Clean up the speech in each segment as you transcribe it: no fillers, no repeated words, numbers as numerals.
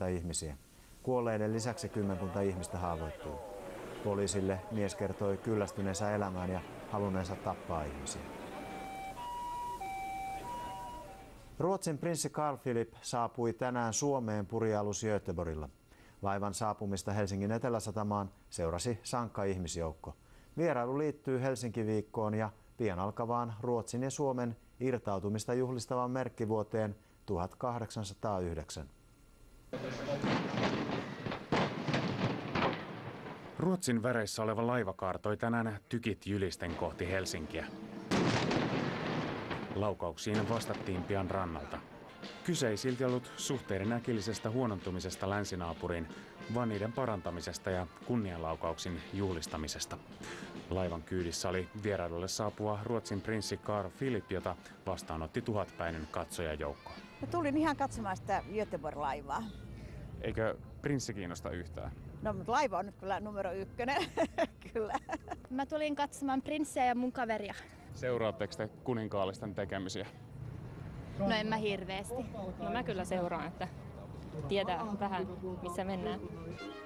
30 ihmisiä. Kuolleiden lisäksi 10 ihmistä haavoittui. Poliisille mies kertoi kyllästyneensä elämään ja halunneensa tappaa ihmisiä. Ruotsin prinssi Carl Philip saapui tänään Suomeen purjealus Göteborgilla. Laivan saapumista Helsingin eteläsatamaan seurasi sankka ihmisjoukko. Vierailu liittyy Helsinki-viikkoon ja pian alkavaan Ruotsin ja Suomen irtautumista juhlistavaan merkkivuoteen 1809. Ruotsin väreissä oleva laiva kaartoi tänään tykit jylisten kohti Helsinkiä. Laukauksiin vastattiin pian rannalta. Kyse ei silti ollut suhteiden äkillisestä huonontumisesta länsinaapuriin, vaan niiden parantamisesta ja kunnianlaukauksin juhlistamisesta. Laivan kyydissä oli vierailulle saapua Ruotsin prinssi Carl Philip, jota vastaanotti 1000-päinen katsojajoukko. Mä tulin ihan katsomaan sitä Göteborg-laivaa. Eikö prinssi kiinnosta yhtään? No, mutta laiva on nyt kyllä numero 1. Kyllä. Mä tulin katsomaan prinssiä ja mun kaveria. Seuraatteko te kuninkaallisten tekemisiä? No en mä hirveästi. No mä kyllä seuraan, että tietää vähän missä mennään.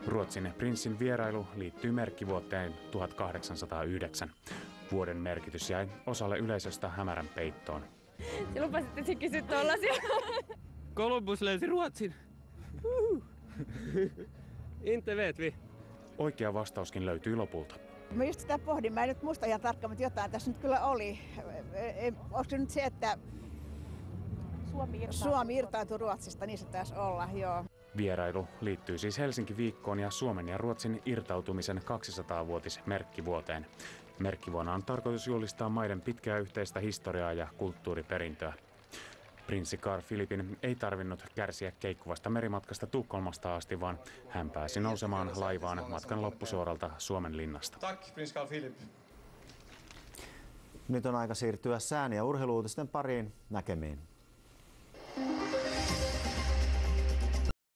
Ruotsin prinssin vierailu liittyy merkkivuoteen 1809. Vuoden merkitys jäi osalle yleisöstä hämärän peittoon. Se lupasit, että sä kysyt tollasia. Columbus löysi Ruotsin. Inte vet vi. Oikea vastauskin löytyi lopulta. Mä just sitä pohdin, mä en nyt muista ihan tarkkaan, mutta jotain tässä nyt kyllä oli. Onko se nyt se, että Suomi irtautui Ruotsista, niin se taisi olla, joo. Vierailu liittyy siis Helsinki-viikkoon ja Suomen ja Ruotsin irtautumisen 200-vuotismerkkivuoteen. Merkkivuonna on tarkoitus juhlistaa maiden pitkää yhteistä historiaa ja kulttuuriperintöä. Prinssi Carl Philipin ei tarvinnut kärsiä keikkuvasta merimatkasta Tukholmasta asti, vaan hän pääsi nousemaan laivaan matkan loppusuoralta Suomen linnasta. Tack, prins Carl Philip. Nyt on aika siirtyä sään- ja urheiluutisten pariin. Näkemiin.